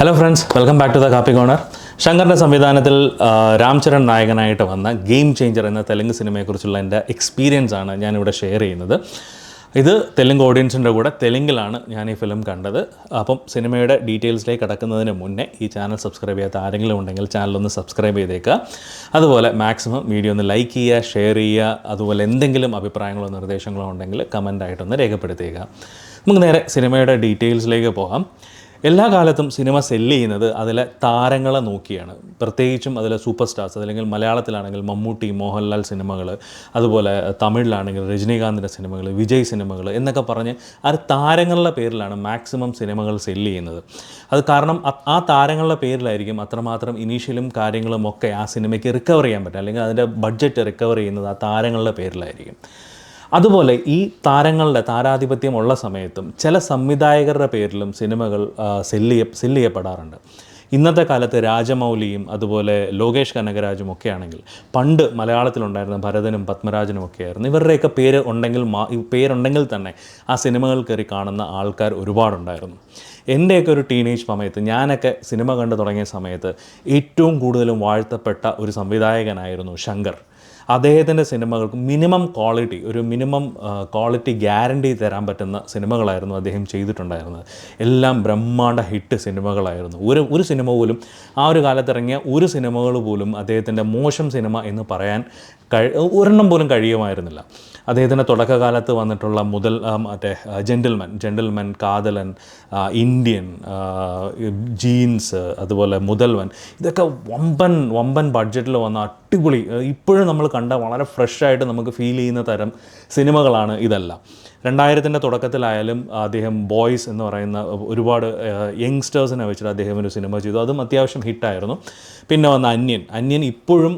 Hello friends, welcome back to the Kaapi Corner. ശങ്കറിൻ്റെ സംവിധാനത്തിൽ രാം ചരൺ നായകനായിട്ട് വന്ന ഗെയിം ചേഞ്ചർ എന്ന തെലുങ്ക് സിനിമയെക്കുറിച്ചുള്ള എൻ്റെ എക്സ്പീരിയൻസ് ആണ് ഞാനിവിടെ ഷെയർ ചെയ്യുന്നത്. ഇത് തെലുങ്ക് ഓഡിയൻസിൻ്റെ കൂടെ തെലുങ്കിലാണ് ഞാൻ ഈ ഫിലിം കണ്ടത്. അപ്പം സിനിമയുടെ ഡീറ്റെയിൽസിലേക്ക് കടക്കുന്നതിന് മുന്നേ ഈ ചാനൽ സബ്സ്ക്രൈബ് ചെയ്യാത്ത ആരെങ്കിലും ഉണ്ടെങ്കിൽ ചാനലൊന്ന് സബ്സ്ക്രൈബ് ചെയ്തേക്കുക. അതുപോലെ മാക്സിമം വീഡിയോ ഒന്ന് ലൈക്ക് ചെയ്യുക, ഷെയർ ചെയ്യുക. അതുപോലെ എന്തെങ്കിലും അഭിപ്രായങ്ങളോ നിർദ്ദേശങ്ങളോ ഉണ്ടെങ്കിൽ കമൻ്റായിട്ടൊന്ന് രേഖപ്പെടുത്തിയേക്കുക. നമുക്ക് നേരെ സിനിമയുടെ ഡീറ്റെയിൽസിലേക്ക് പോകാം. എല്ലാ കാലത്തും സിനിമ സെല്ല് ചെയ്യുന്നത് അതിലെ താരങ്ങളെ നോക്കിയാണ്. പ്രത്യേകിച്ചും അതിലെ സൂപ്പർ സ്റ്റാർസ്, അതല്ലെങ്കിൽ മലയാളത്തിലാണെങ്കിൽ മമ്മൂട്ടി, മോഹൻലാൽ സിനിമകൾ, അതുപോലെ തമിഴിലാണെങ്കിൽ രജനീകാന്തിൻ്റെ സിനിമകൾ, വിജയ് സിനിമകൾ എന്നൊക്കെ പറഞ്ഞ് ആ താരങ്ങളുടെ പേരിലാണ് മാക്സിമം സിനിമകൾ സെല്ല് ചെയ്യുന്നത്. അത് കാരണം ആ താരങ്ങളുടെ പേരിലായിരിക്കും അത്രമാത്രം ഇനീഷ്യലും കാര്യങ്ങളും ഒക്കെ ആ സിനിമയ്ക്ക് റിക്കവർ ചെയ്യാൻ പറ്റും, അല്ലെങ്കിൽ അതിൻ്റെ ബഡ്ജറ്റ് റിക്കവർ ചെയ്യുന്നത് ആ താരങ്ങളുടെ പേരിലായിരിക്കും. അതുപോലെ ഈ താരങ്ങളുടെ താരാധിപത്യമുള്ള സമയത്തും ചില സംവിധായകരുടെ പേരിലും സിനിമകൾ സെല്ല് ചെയ്യപ്പെടാറുണ്ട്. ഇന്നത്തെ കാലത്ത് രാജമൗലിയും അതുപോലെ ലോകേഷ് കനകരാജും ഒക്കെ ആണെങ്കിൽ പണ്ട് മലയാളത്തിലുണ്ടായിരുന്ന ഭരതനും പത്മരാജനും ഒക്കെ ആയിരുന്നു. ഇവരുടെയൊക്കെ പേരുണ്ടെങ്കിൽ തന്നെ ആ സിനിമകൾ കയറി കാണുന്ന ആൾക്കാർ ഒരുപാടുണ്ടായിരുന്നു. എൻ്റെയൊക്കെ ഒരു ടീനേജ് സമയത്ത്, ഞാനൊക്കെ സിനിമ കണ്ടു തുടങ്ങിയ സമയത്ത് ഏറ്റവും കൂടുതലും വാഴ്ത്തപ്പെട്ട ഒരു സംവിധായകനായിരുന്നു ശങ്കർ. അദ്ദേഹത്തിൻ്റെ സിനിമകൾക്ക് മിനിമം ക്വാളിറ്റി ഗ്യാരണ്ടി തരാൻ പറ്റുന്ന സിനിമകളായിരുന്നു അദ്ദേഹം ചെയ്തിട്ടുണ്ടായിരുന്നത്. എല്ലാം ബ്രഹ്മാണ്ഡ ഹിറ്റ് സിനിമകളായിരുന്നു. ഒരു സിനിമ പോലും, ആ ഒരു കാലത്തിറങ്ങിയ ഒരു സിനിമകൾ പോലും അദ്ദേഹത്തിൻ്റെ മോശം സിനിമ എന്ന് പറയാൻ ഒരെണ്ണം പോലും കഴിയുമായിരുന്നില്ല. അദ്ദേഹത്തിൻ്റെ തുടക്കകാലത്ത് വന്നിട്ടുള്ള ജെന്റിൽമൻ, കാതലൻ, ഇന്ത്യൻ, ജീൻസ്, അതുപോലെ മുതൽവൻ, ഇതൊക്കെ വമ്പൻ ബഡ്ജറ്റിൽ വന്ന അടിപൊളി, ഇപ്പോഴും നമ്മൾ കണ്ട വളരെ ഫ്രഷായിട്ട് നമുക്ക് ഫീൽ ചെയ്യുന്ന തരം സിനിമകളാണ് ഇതെല്ലാം. 2000-ൻ്റെ തുടക്കത്തിലായാലും അദ്ദേഹം ബോയ്സ് എന്ന് പറയുന്ന ഒരുപാട് യങ്സ്റ്റേഴ്സിനെ വെച്ചിട്ട് അദ്ദേഹം ഒരു സിനിമ ചെയ്തു. അതും അത്യാവശ്യം ഹിറ്റായിരുന്നു. പിന്നെ വന്ന അന്യൻ ഇപ്പോഴും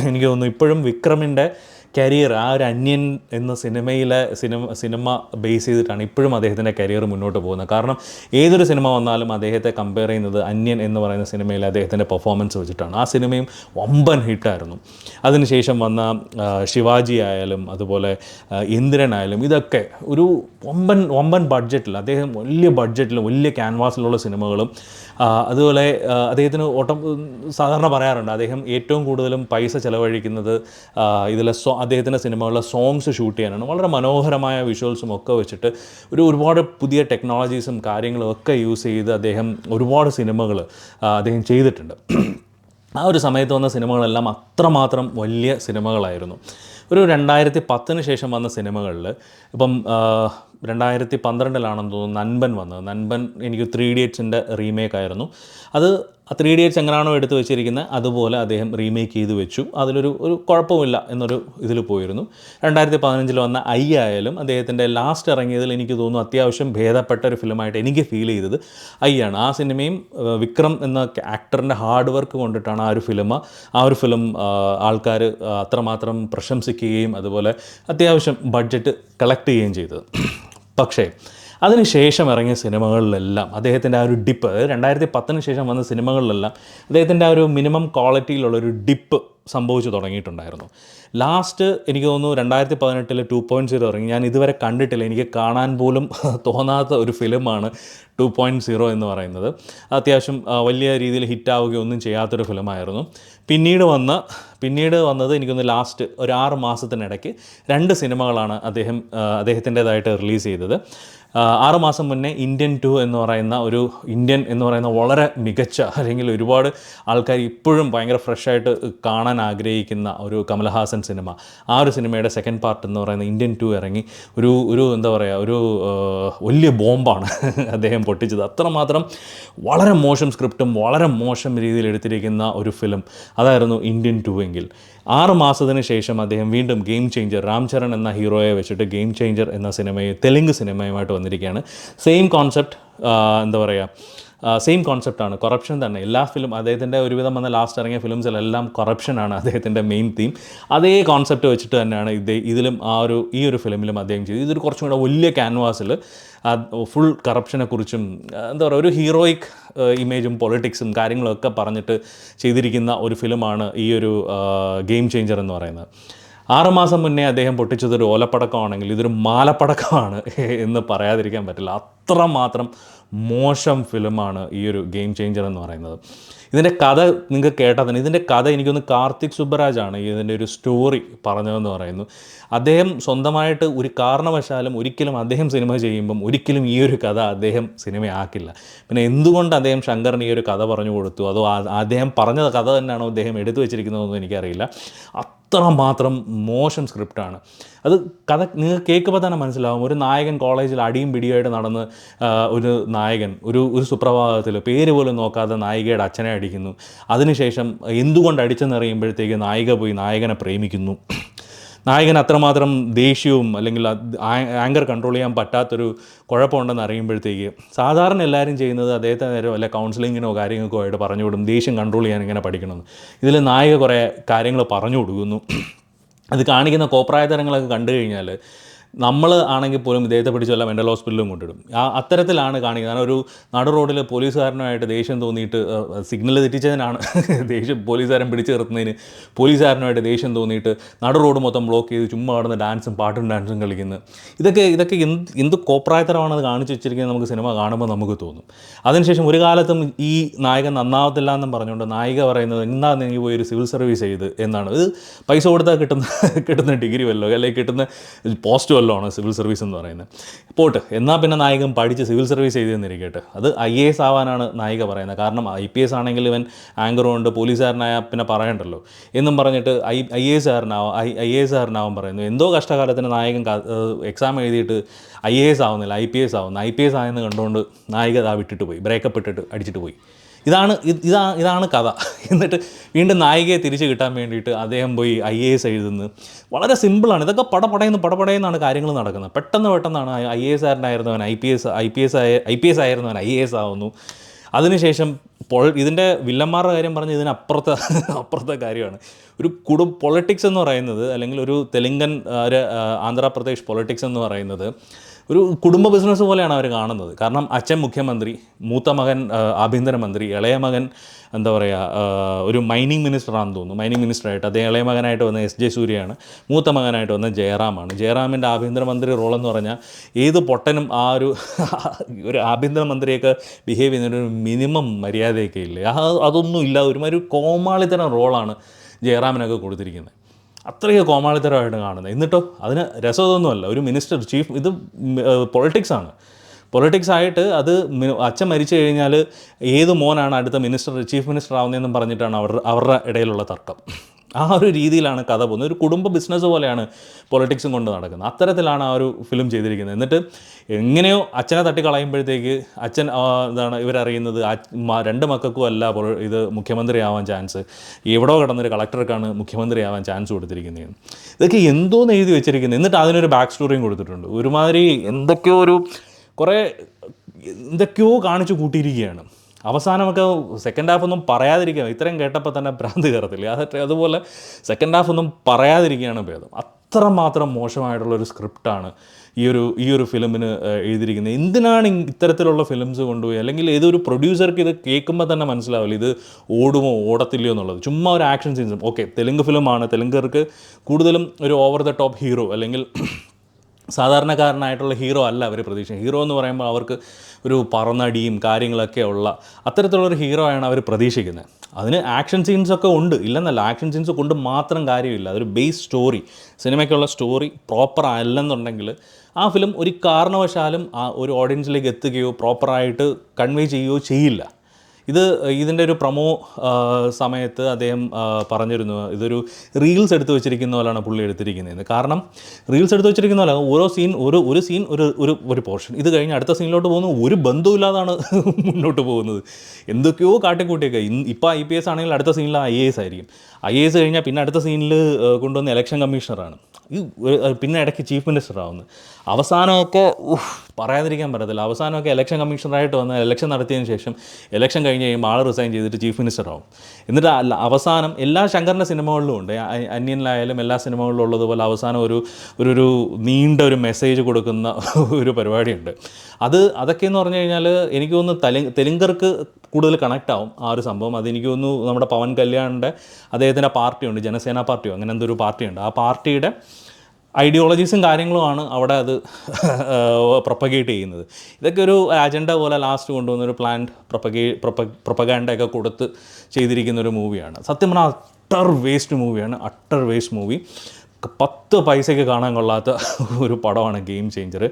എനിക്ക് തോന്നുന്നു ഇപ്പോഴും വിക്രമിൻ്റെ കരിയർ, ആ ഒരു അന്യൻ എന്ന സിനിമ ബേസ് ചെയ്തിട്ടാണ് ഇപ്പോഴും അദ്ദേഹത്തിൻ്റെ കരിയർ മുന്നോട്ട് പോകുന്നത്. കാരണം ഏതൊരു സിനിമ വന്നാലും അദ്ദേഹത്തെ കമ്പയർ ചെയ്യുന്നത് അന്യൻ എന്ന് പറയുന്ന സിനിമയിൽ അദ്ദേഹത്തിൻ്റെ പെർഫോമൻസ് വെച്ചിട്ടാണ്. ആ സിനിമയും വമ്പൻ ഹിറ്റായിരുന്നു. അതിനുശേഷം വന്ന ശിവാജി ആയാലും അതുപോലെ ഇന്ദ്രനായാലും ഇതൊക്കെ ഒരു വമ്പൻ ബഡ്ജറ്റിൽ, അദ്ദേഹം വലിയ ബഡ്ജറ്റിലും വലിയ ക്യാൻവാസിലുള്ള സിനിമകളും. അതുപോലെ അദ്ദേഹത്തിന് സാധാരണ പറയാറുണ്ട്, അദ്ദേഹം ഏറ്റവും കൂടുതലും പൈസ ചിലവഴിക്കുന്നത് ഇതിലെ അദ്ദേഹത്തിൻ്റെ സിനിമകളിലെ സോങ്സ് ഷൂട്ട് ചെയ്യാനാണ്. വളരെ മനോഹരമായ വിഷ്വൽസും ഒക്കെ വെച്ചിട്ട് ഒരുപാട് പുതിയ ടെക്നോളജീസും കാര്യങ്ങളും ഒക്കെ യൂസ് ചെയ്ത് അദ്ദേഹം ഒരുപാട് സിനിമകൾ അദ്ദേഹം ചെയ്തിട്ടുണ്ട്. ആ ഒരു സമയത്ത് വന്ന സിനിമകളെല്ലാം അത്രമാത്രം വലിയ സിനിമകളായിരുന്നു. ഒരു 2010 ശേഷം വന്ന സിനിമകളിൽ ഇപ്പം 2012 തോന്നുന്നു നൻപൻ വന്നത്. നൻപൻ എനിക്ക് 3 ഇഡിയറ്റ്സിൻ്റെ റീമേക്കായിരുന്നു. അത് 3 ഇഡിയറ്റ്സ് എങ്ങനെയാണോ എടുത്ത് വെച്ചിരിക്കുന്നത് അതുപോലെ അദ്ദേഹം റീമേക്ക് ചെയ്ത് വെച്ചു. അതിലൊരു കുഴപ്പമില്ല എന്നൊരു ഇതിൽ പോയിരുന്നു. 2015 വന്ന ഐ ആയാലും അദ്ദേഹത്തിൻ്റെ ലാസ്റ്റ് ഇറങ്ങിയതിൽ എനിക്ക് തോന്നുന്നു അത്യാവശ്യം ഭേദപ്പെട്ട ഒരു ഫിലിമായിട്ട് എനിക്ക് ഫീൽ ചെയ്തത് ഐ ആണ്. ആ സിനിമയും വിക്രം എന്ന ആക്ടറിൻ്റെ ഹാർഡ് വർക്ക് കൊണ്ടിട്ടാണ് ആ ഒരു ഫിലിം ആൾക്കാർ അത്രമാത്രം പ്രശംസിക്കുകയും അതുപോലെ അത്യാവശ്യം ബഡ്ജറ്റ് കളക്ട് ചെയ്യുകയും ചെയ്തത്. പക്ഷേ അതിനുശേഷം ഇറങ്ങിയ സിനിമകളിലെല്ലാം അദ്ദേഹത്തിൻ്റെ ആ ഒരു ഡിപ്പ്, 2010 ശേഷം വന്ന സിനിമകളിലെല്ലാം അദ്ദേഹത്തിൻ്റെ ആ ഒരു മിനിമം ക്വാളിറ്റിയിലുള്ളൊരു ഡിപ്പ് സംഭവിച്ചു തുടങ്ങിയിട്ടുണ്ടായിരുന്നു. ലാസ്റ്റ് എനിക്ക് തോന്നുന്നു 2018 2.0 ഇറങ്ങി. ഞാൻ ഇതുവരെ കണ്ടിട്ടില്ല, എനിക്ക് കാണാൻ പോലും തോന്നാത്ത ഒരു ഫിലിമാണ് 2.0 എന്ന് പറയുന്നത്. അത്യാവശ്യം വലിയ രീതിയിൽ ഹിറ്റാവുകയോ ഒന്നും ചെയ്യാത്തൊരു ഫിലിമായിരുന്നു. പിന്നീട് വന്നത് എനിക്കൊന്ന് ലാസ്റ്റ് ഒരു 6 മാസത്തിനിടയ്ക്ക് 2 സിനിമകളാണ് അദ്ദേഹത്തിൻ്റേതായിട്ട് റിലീസ് ചെയ്തത്. 6 മാസം മുന്നേ ഇന്ത്യൻ എന്ന് പറയുന്ന വളരെ മികച്ച, അല്ലെങ്കിൽ ഒരുപാട് ആൾക്കാർ ഇപ്പോഴും ഭയങ്കര ഫ്രഷായിട്ട് കാണാൻ ആഗ്രഹിക്കുന്ന ഒരു കമൽഹാസൻ സിനിമ, ആ ഒരു സിനിമയുടെ സെക്കൻഡ് പാർട്ട് എന്ന് പറയുന്ന ഇന്ത്യൻ 2 ഇറങ്ങി. ഒരു വലിയ ബോംബാണ് അദ്ദേഹം പൊട്ടിച്ചത്. അത്രമാത്രം വളരെ മോശം സ്ക്രിപ്റ്റും വളരെ മോശം രീതിയിൽ എടുത്തിരിക്കുന്ന ഒരു ഫിലിം അതായിരുന്നു ഇന്ത്യൻ 2 എങ്കിൽ. 6 മാസത്തിന് ശേഷം അദ്ദേഹം വീണ്ടും ഗെയിം ചേഞ്ചർ, രാം ചരൺ എന്ന ഹീറോയെ വെച്ചിട്ട് ഗെയിം ചേഞ്ചർ എന്ന തെലുങ്ക് സിനിമയുമായിട്ട് വന്നിരിക്കുകയാണ്. സെയിം കോൺസെപ്റ്റാണ്, കൊറപ്ഷൻ തന്നെ. എല്ലാ അദ്ദേഹത്തിൻ്റെ ഒരുവിധം വന്ന ലാസ്റ്റ് ഇറങ്ങിയ ഫിലിംസിലെല്ലാം കൊറപ്ഷനാണ് അദ്ദേഹത്തിൻ്റെ മെയിൻ തീം. അതേ കോൺസെപ്റ്റ് വെച്ചിട്ട് തന്നെയാണ് ഇതിലും ഈ ഒരു ഫിലിമിലും അദ്ദേഹം ചെയ്തു. ഇതൊരു കുറച്ചും കൂടെ വലിയ ക്യാൻവാസിൽ ഫുൾ കറപ്ഷനെക്കുറിച്ചും ഒരു ഹീറോയിക് ഇമേജും പൊളിറ്റിക്സും കാര്യങ്ങളൊക്കെ പറഞ്ഞിട്ട് ചെയ്തിരിക്കുന്ന ഒരു ഫിലിമാണ് ഈ ഒരു ഗെയിം ചേഞ്ചർ എന്ന് പറയുന്നത്. 6 മാസം മുന്നേ അദ്ദേഹം പൊട്ടിച്ചതൊരു ഓലപ്പടക്കമാണെങ്കിൽ ഇതൊരു മാലപ്പടക്കമാണ് എന്ന് പറയാതിരിക്കാൻ പറ്റില്ല. അത്രമാത്രം മോശം ഫിലിമാണ് ഈ ഒരു ഗെയിം ചേഞ്ചർ എന്ന് പറയുന്നത്. ഇതിൻ്റെ കഥ നിങ്ങൾക്ക് കേട്ടാൽ തന്നെ, ഇതിൻ്റെ കഥ എനിക്കൊന്ന് കാർത്തിക് സുബ്ബരാജാണ് ഇതിൻ്റെ ഒരു സ്റ്റോറി പറഞ്ഞതെന്ന് പറയുന്നു. അദ്ദേഹം സ്വന്തമായിട്ട് ഒരു കാരണവശാലും ഒരിക്കലും അദ്ദേഹം സിനിമ ചെയ്യുമ്പം ഒരിക്കലും ഈ ഒരു കഥ അദ്ദേഹം സിനിമയാക്കില്ല. പിന്നെ എന്തുകൊണ്ട് അദ്ദേഹം ശങ്കറിന് ഈ ഒരു കഥ പറഞ്ഞു കൊടുത്തു, അതോ അദ്ദേഹം പറഞ്ഞ കഥ തന്നെയാണോ അദ്ദേഹം എടുത്തു വെച്ചിരിക്കുന്നതെന്നൊന്നും എനിക്കറിയില്ല. അത്രമാത്രം മോശം സ്ക്രിപ്റ്റാണ് അത്. കഥ നിങ്ങൾ കേൾക്കുമ്പോൾ തന്നെ മനസ്സിലാവും. ഒരു നായകൻ കോളേജിൽ അടിയും പിടിയായിട്ട് നടന്ന് ഒരു നായകൻ ഒരു സുപ്രഭാതത്തിൽ പേര് പോലും നോക്കാതെ നായികയുടെ അച്ഛനെ അടിക്കുന്നു. അതിനുശേഷം എന്തുകൊണ്ട് അടിച്ചെന്നറിയുമ്പോഴത്തേക്ക് നായിക പോയി നായകനെ പ്രേമിക്കുന്നു. നായകൻ അത്രമാത്രം ദേഷ്യവും അല്ലെങ്കിൽ ആങ്കർ കൺട്രോൾ ചെയ്യാൻ പറ്റാത്തൊരു കുഴപ്പമുണ്ടെന്ന് അറിയുമ്പോഴത്തേക്ക് സാധാരണ എല്ലാവരും ചെയ്യുന്നത് അദ്ദേഹത്തെ നേരം വല്ല കൗൺസിലിങ്ങിനോ കാര്യങ്ങൾക്കോ ആയിട്ട് പറഞ്ഞു വിടും, ദേഷ്യം കൺട്രോൾ ചെയ്യാൻ ഇങ്ങനെ പഠിക്കണമെന്ന്. ഇതിൽ നായിക കുറേ കാര്യങ്ങൾ പറഞ്ഞു കൊടുക്കുന്നു. അത് കാണിക്കുന്ന കോപ്രായതരങ്ങളൊക്കെ കണ്ടു കഴിഞ്ഞാൽ നമ്മൾ ആണെങ്കിൽ പോലും ഇദ്ദേഹത്തെ പിടിച്ച് വല്ല മെൻ്റൽ ഹോസ്പിറ്റലിലും കൊണ്ടിടും. അത്തരത്തിലാണ് കാണിക്കുന്നത്. കാരണം ഒരു നടു റോഡിൽ പോലീസുകാരനുമായിട്ട് ദേഷ്യം തോന്നിയിട്ട് സിഗ്നൽ തെറ്റിച്ചതിനാണ് പോലീസുകാരൻ പിടിച്ചു നിർത്തുന്നതിന് പോലീസുകാരനുമായിട്ട് ദേഷ്യം തോന്നിയിട്ട് നടു റോഡ് മൊത്തം ബ്ലോക്ക് ചെയ്ത് ചുമ്മാ കിടന്ന് ഡാൻസും കളിക്കുന്നത്. ഇതൊക്കെ എന്ത് കോപ്രായത്തരമാണത് കാണിച്ചു വെച്ചിരിക്കുന്നത് നമുക്ക് സിനിമ കാണുമ്പോൾ നമുക്ക് തോന്നും. അതിനുശേഷം ഒരു കാലത്തും ഈ നായകൻ നന്നാവത്തില്ല എന്നും പറഞ്ഞുകൊണ്ട് നായിക പറയുന്നത് എന്താ നീ പോയി ഒരു സിവിൽ സർവീസ് ചെയ്ത് എന്നാണ്. ഇത് പൈസ കൊടുത്താൽ കിട്ടുന്ന ഡിഗ്രി വല്ലോ അല്ലെങ്കിൽ കിട്ടുന്ന പോസ്റ്റ് വല്ലതാണ് സിവിൽ സർവീസ് എന്ന് പറയുന്നത്. പോട്ട് എന്നാൽ പിന്നെ നായകൻ പഠിച്ച് സിവിൽ സർവീസ് ചെയ്തെന്നിരിക്കട്ടെ. അത് IAS ആവാനാണ് നായിക പറയുന്നത്. കാരണം IPS ആണെങ്കിൽ ഇവൻ ആങ്കർ കൊണ്ട് പോലീസുകാരനായ പിന്നെ പറയണ്ടല്ലോ എന്നും പറഞ്ഞിട്ട് IAS കാരനാവും പറയുന്നു. എന്തോ കഷ്ടകാലത്തിന് നായകൻ എക്സാം എഴുതിയിട്ട് IAS ആവുന്നില്ല, IPS ആവുന്നു. IPS ആയെന്ന് കണ്ടുകൊണ്ട് നായിക വിട്ടിട്ട് പോയി, ബ്രേക്കപ്പ് ഇട്ടിട്ട് അടിച്ചിട്ട് പോയി. ഇതാണ് കഥ. എന്നിട്ട് വീണ്ടും നായികയെ തിരിച്ച് കിട്ടാൻ വേണ്ടിയിട്ട് അദ്ദേഹം പോയി IAS എഴുതുന്നു. വളരെ സിമ്പിളാണ്. ഇതൊക്കെ പടപടയെന്നാണ് കാര്യങ്ങൾ നടക്കുന്നത്. പെട്ടെന്നാണ് IAS ആയിരുന്നവൻ IPS ആയിരുന്നവൻ IAS ആവുന്നു. അതിനുശേഷം ഇതിൻ്റെ വില്ലന്മാരുടെ കാര്യം പറഞ്ഞ് അപ്പുറത്തെ കാര്യമാണ്. ഒരു പൊളിറ്റിക്സ് എന്ന് പറയുന്നത്, അല്ലെങ്കിൽ ഒരു തെലുങ്കൻ ആന്ധ്രാപ്രദേശ് പൊളിറ്റിക്സ് എന്ന് പറയുന്നത് ഒരു കുടുംബ ബിസിനസ് പോലെയാണ് അവർ കാണുന്നത്. കാരണം അച്ഛൻ മുഖ്യമന്ത്രി, മൂത്ത മകൻ ആഭ്യന്തരമന്ത്രി, ഇളയ മകൻ എന്താ പറയുക ഒരു മൈനിങ് മിനിസ്റ്ററാണെന്ന് തോന്നുന്നു. മൈനിങ് മിനിസ്റ്ററായിട്ട് അദ്ദേഹം ഇളയ മകനായിട്ട് വന്ന SJ സൂര്യയാണ്, മൂത്ത മകനായിട്ട് വന്ന ജയറാമാണ്. ജയറാമിൻ്റെ ആഭ്യന്തരമന്ത്രി റോളെന്ന് പറഞ്ഞാൽ ഏത് പൊട്ടനും ഒരു ആഭ്യന്തരമന്ത്രിയൊക്കെ ബിഹേവ് ചെയ്യുന്നൊരു മിനിമം മര്യാദയൊക്കെ ഇല്ലേ, അതൊന്നും ഇല്ല. ഒരുമാതിരി കോമാളിത്തരം റോളാണ് ജയറാമിനൊക്കെ കൊടുത്തിരിക്കുന്നത്. അത്രയും കോമാളിത്തരമായിട്ട് കാണുന്നത്. എന്നിട്ടോ അതിന് രസമൊന്നുമല്ല. ഒരു മിനിസ്റ്റർ ഇത് പൊളിറ്റിക്സാണ്. പൊളിറ്റിക്സ് ആയിട്ട് അത് അച്ഛൻ മരിച്ചു കഴിഞ്ഞാൽ ഏത് മോനാണ് അടുത്ത ചീഫ് മിനിസ്റ്റർ ആവുന്നതെന്നും പറഞ്ഞിട്ടാണ് അവരുടെ ഇടയിലുള്ള തർക്കം. ആ ഒരു രീതിയിലാണ് കഥ പോകുന്നത്. ഒരു കുടുംബ ബിസിനസ് പോലെയാണ് പൊളിറ്റിക്സും കൊണ്ട് നടക്കുന്നത്. അത്തരത്തിലാണ് ആ ഒരു ഫിലിം ചെയ്തിരിക്കുന്നത്. എന്നിട്ട് എങ്ങനെയോ അച്ഛനെ തട്ടിക്കളയുമ്പോഴത്തേക്ക് അച്ഛൻ ഇവരറിയുന്നത് 2 മക്കൾക്കും അല്ല ഇത് മുഖ്യമന്ത്രി ആവാൻ ചാൻസ്, എവിടോ കിടന്നൊരു കളക്ടർക്കാണ് മുഖ്യമന്ത്രി ആവാൻ ചാൻസ് കൊടുത്തിരിക്കുന്നത്. ഇതൊക്കെ എന്തോന്ന് എഴുതി വെച്ചിരിക്കുന്നത്. എന്നിട്ട് അതിനൊരു ബാക്ക് സ്റ്റോറിയും കൊടുത്തിട്ടുണ്ട്. ഒരുമാതിരി എന്തൊക്കെയോ കാണിച്ചു കൂട്ടിയിരിക്കുകയാണ്. അവസാനമൊക്കെ സെക്കൻഡ് ഹാഫ് ഒന്നും പറയാതിരിക്കുക. ഇത്രയും കേട്ടപ്പോൾ തന്നെ ഭ്രാന്ത് കയറത്തില്ല. അതുപോലെ സെക്കൻഡ് ഹാഫ് ഒന്നും പറയാതിരിക്കുകയാണ് ഭേദം. അത്രമാത്രം മോശമായിട്ടുള്ളൊരു സ്ക്രിപ്റ്റാണ് ഈ ഒരു ഫിലിമിന് എഴുതിയിരിക്കുന്നത്. എന്തിനാണ് ഇത്തരത്തിലുള്ള ഫിലിംസ് കൊണ്ടുപോയി, അല്ലെങ്കിൽ ഏതൊരു പ്രൊഡ്യൂസർക്ക് ഇത് കേൾക്കുമ്പോൾ തന്നെ മനസ്സിലാവില്ല ഇത് ഓടുമോ ഓടത്തില്ലയോ എന്നുള്ളത്. ചുമ്മാ ഒരു ആക്ഷൻ സീൻസും. ഓക്കെ, തെലുങ്ക് ഫിലിമാണ്, തെലുങ്കർക്ക് കൂടുതലും ഒരു ഓവർ ദ ടോപ്പ് ഹീറോ അല്ലെങ്കിൽ സാധാരണക്കാരനായിട്ടുള്ള ഹീറോ അല്ല അവർ പ്രതീക്ഷിക്കുന്നത്. ഹീറോ എന്ന് പറയുമ്പോൾ അവർക്ക് ഒരു പറന്നടിയും കാര്യങ്ങളൊക്കെ ഉള്ള അത്തരത്തിലുള്ളൊരു ഹീറോ ആണ് അവർ പ്രതീക്ഷിക്കുന്നത്. അതിന് ആക്ഷൻ സീൻസൊക്കെ ഉണ്ട്, ഇല്ലെന്നല്ല. ആക്ഷൻ സീൻസ് കൊണ്ട് മാത്രം കാര്യമില്ല. അതൊരു ബേസ് സ്റ്റോറി, സിനിമയ്ക്കുള്ള സ്റ്റോറി പ്രോപ്പർ അല്ലെന്നുണ്ടെങ്കിൽ ആ ഫിലിം ഒരു കാരണവശാലും ഒരു ഓഡിയൻസിലേക്ക് എത്തുകയോ പ്രോപ്പറായിട്ട് കൺവേ ചെയ്യുകയോ ചെയ്യില്ല. ഇതിൻ്റെ ഒരു പ്രൊമോ സമയത്ത് അദ്ദേഹം പറഞ്ഞിരുന്നു ഇതൊരു റീൽസ് എടുത്ത് വെച്ചിരിക്കുന്ന പോലെയാണ് പുള്ളി എടുത്തിരിക്കുന്നതെന്ന്. കാരണം റീൽസ് എടുത്ത് വെച്ചിരിക്കുന്ന പോലെ ഒരു സീൻ ഒരു പോർഷൻ, ഇത് കഴിഞ്ഞ് അടുത്ത സീനിലോട്ട് പോകുന്നു, ഒരു ബന്ധവുമില്ലാതാണ് മുന്നോട്ട് പോകുന്നത്. എന്തൊക്കെയോ കാട്ടിക്കൂട്ടിയൊക്കെ. ഇപ്പോൾ IPS ആണെങ്കിൽ അടുത്ത സീനിൽ IAS ആയിരിക്കും. IAS കഴിഞ്ഞാൽ പിന്നെ അടുത്ത സീനിൽ കൊണ്ടുവന്ന ഇലക്ഷൻ കമ്മീഷണറാണ്, പിന്നെ ഇടയ്ക്ക് ചീഫ് മിനിസ്റ്റർ ആവുന്നു. അവസാനമൊക്കെ പറയാതിരിക്കാൻ പറ്റത്തില്ല. അവസാനമൊക്കെ ഇലക്ഷൻ കമ്മീഷണറായിട്ട് വന്ന് ഇലക്ഷൻ നടത്തിയതിന് ശേഷം ഇലക്ഷൻ കഴിഞ്ഞ് കഴിയുമ്പോൾ ആൾ റിസൈൻ ചെയ്തിട്ട് ചീഫ് മിനിസ്റ്റർ ആവും. എന്നിട്ട് അവസാനം എല്ലാ ശങ്കറിൻ്റെ സിനിമകളിലും ഉണ്ട്, അന്യനിലായാലും എല്ലാ സിനിമകളിലും ഉള്ളതുപോലെ അവസാനം ഒരു നീണ്ട ഒരു മെസ്സേജ് കൊടുക്കുന്ന ഒരു പരിപാടിയുണ്ട്. അതൊക്കെയെന്ന് പറഞ്ഞു കഴിഞ്ഞാൽ എനിക്ക് തോന്നുന്നു തെലുങ്കർക്ക് കൂടുതൽ കണക്റ്റ് ആവും ആ ഒരു സംഭവം. അതെനിക്ക് തോന്നുന്നു നമ്മുടെ പവൻ കല്യാണിൻ്റെ അദ്ദേഹത്തിൻ്റെ പാർട്ടിയുണ്ട്, ജനസേന പാർട്ടിയോ അങ്ങനെ എന്തൊരു പാർട്ടിയുണ്ട്, ആ പാർട്ടിയുടെ ഐഡിയോളജീസും കാര്യങ്ങളുമാണ് അവിടെ അത് പ്രൊപ്പഗേറ്റ് ചെയ്യുന്നത്. ഇതൊക്കെ ഒരു അജണ്ട പോലെ ലാസ്റ്റ് കൊണ്ടുവന്നൊരു പ്ലാൻഡ് പ്രൊപ്പഗാൻഡയൊക്കെ കൊടുത്ത് ചെയ്തിരിക്കുന്നൊരു മൂവിയാണ്. സത്യം പറഞ്ഞാൽ അട്ടർ വേസ്റ്റ് മൂവി. 10 പൈസയ്ക്ക് കാണാൻ കൊള്ളാത്ത ഒരു പടമാണ് ഗെയിം ചേഞ്ചർ.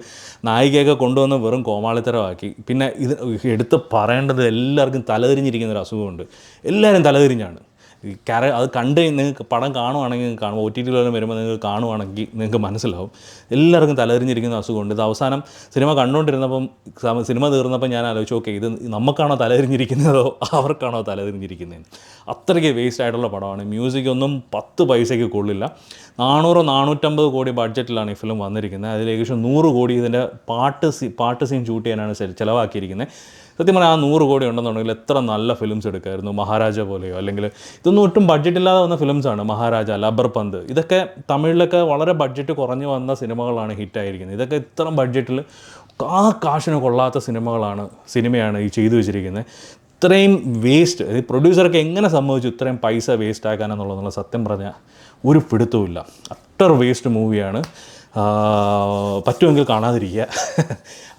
നായികയൊക്കെ കൊണ്ടുവന്ന് വെറും കോമാളിത്തരമാക്കി. പിന്നെ ഇത് എടുത്ത് പറയേണ്ടത്, എല്ലാവർക്കും തലതിരിഞ്ഞിരിക്കുന്നൊരു അസുഖമുണ്ട്. എല്ലാവരും തലതിരിഞ്ഞാണ്. അത് കണ്ട് നിങ്ങൾക്ക് പടം കാണുവാണെങ്കിൽ കാണും, OTT വരുമ്പോൾ നിങ്ങൾക്ക് കാണുവാണെങ്കിൽ നിങ്ങൾക്ക് മനസ്സിലാവും. എല്ലാവർക്കും തലതിരിഞ്ഞിരിക്കുന്ന അസുഖമുണ്ട്. ഇത് അവസാനം സിനിമ കണ്ടുകൊണ്ടിരുന്നപ്പം, സിനിമ തീർന്നപ്പോൾ ഞാൻ ആലോചിച്ചു, ഓക്കെ ഇത് നമുക്കാണോ തലതിരിഞ്ഞിരിക്കുന്നതോ അവർക്കാണോ തലതിരിഞ്ഞിരിക്കുന്നതെന്ന്. അത്രയ്ക്ക് വേസ്റ്റ് ആയിട്ടുള്ള പടമാണ്. മ്യൂസിക് ഒന്നും 10 പൈസയ്ക്ക് കൊള്ളില്ല. 450 കോടി ബഡ്ജറ്റിലാണ് ഈ ഫിലിം വന്നിരിക്കുന്നത്. അതിൽ ഏകദേശം 100 കോടി ഇതിൻ്റെ പാട്ട് സീൻ ഷൂട്ട് ചെയ്യാനാണ് ചിലവാക്കിയിരിക്കുന്നത്. സത്യം പറഞ്ഞാൽ ആ 100 കോടി ഉണ്ടെന്നുണ്ടെങ്കിൽ എത്ര നല്ല ഫിലിംസ് എടുക്കായിരുന്നു. മഹാരാജ പോലെയോ, അല്ലെങ്കിൽ ഇതൊന്നും ഒട്ടും ബഡ്ജറ്റില്ലാതെ വന്ന ഫിലിംസാണ്. മഹാരാജ, ലബർ പന്ത്, ഇതൊക്കെ തമിഴിലൊക്കെ വളരെ ബഡ്ജറ്റ് കുറഞ്ഞു വന്ന സിനിമകളാണ് ഹിറ്റായിരിക്കുന്നത്. ഇതൊക്കെ ഇത്ര ബഡ്ജറ്റിൽ ആ കാശിന് കൊള്ളാത്ത സിനിമയാണ് ഈ ചെയ്തു വെച്ചിരിക്കുന്നത്. ഇത്രയും വേസ്റ്റ് പ്രൊഡ്യൂസർക്ക് എങ്ങനെ സംഭവിച്ചു ഇത്രയും പൈസ വേസ്റ്റ് ആക്കാനെന്നുള്ള സത്യം പറഞ്ഞാൽ ഒരു പിടുത്തവുമില്ല. അട്ടർ വേസ്റ്റ് മൂവിയാണ്. പറ്റുമെങ്കിൽ കാണാതിരിക്കുക,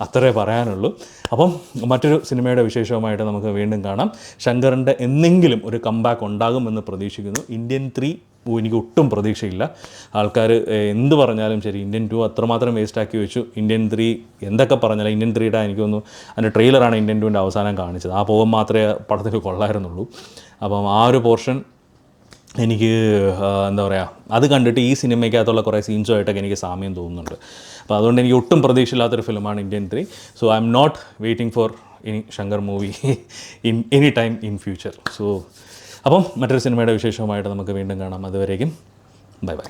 അത്രേ പറയാനുള്ളൂ. അപ്പം മറ്റൊരു സിനിമയുടെ വിശേഷവുമായിട്ട് നമുക്ക് വീണ്ടും കാണാം. ശങ്കറിൻ്റെ എന്തെങ്കിലും ഒരു കംബാക്ക് ഉണ്ടാകുമെന്ന് പ്രതീക്ഷിക്കുന്നു. ഇന്ത്യൻ 3 എനിക്ക് ഒട്ടും പ്രതീക്ഷയില്ല. ആൾക്കാർ എന്ത് പറഞ്ഞാലും ശരി, ഇന്ത്യൻ 2 അത്രമാത്രം വേസ്റ്റാക്കി വെച്ചു. ഇന്ത്യൻ 3 എന്തൊക്കെ പറഞ്ഞാലും, ഇന്ത്യൻ 3യുടെ എനിക്ക് തോന്നുന്നു അതിൻ്റെ ട്രെയിലറാണ് ഇന്ത്യൻ 2ൻ്റെ അവസാനം കാണിച്ചത്. ആ പോകാൻ മാത്രമേ പടത്തിൽ കൊള്ളായിരുന്നുള്ളൂ. അപ്പം ആ ഒരു പോർഷൻ എനിക്ക് എന്താ പറയുക, അത് കണ്ടിട്ട് ഈ സിനിമയ്ക്കകത്തുള്ള കുറേ സീൻസുമായിട്ടൊക്കെ എനിക്ക് സാമ്യം തോന്നുന്നുണ്ട്. അപ്പോൾ അതുകൊണ്ട് എനിക്ക് ഒട്ടും പ്രതീക്ഷയില്ലാത്തൊരു ഫിലിമാണ് Indian 3. So I am not waiting for any Shankar movie any time in future. So അപ്പം മറ്റൊരു സിനിമയുടെ വിശേഷവുമായിട്ട് നമുക്ക് വീണ്ടും കാണാം. അതുവരേക്കും ബൈ ബൈ.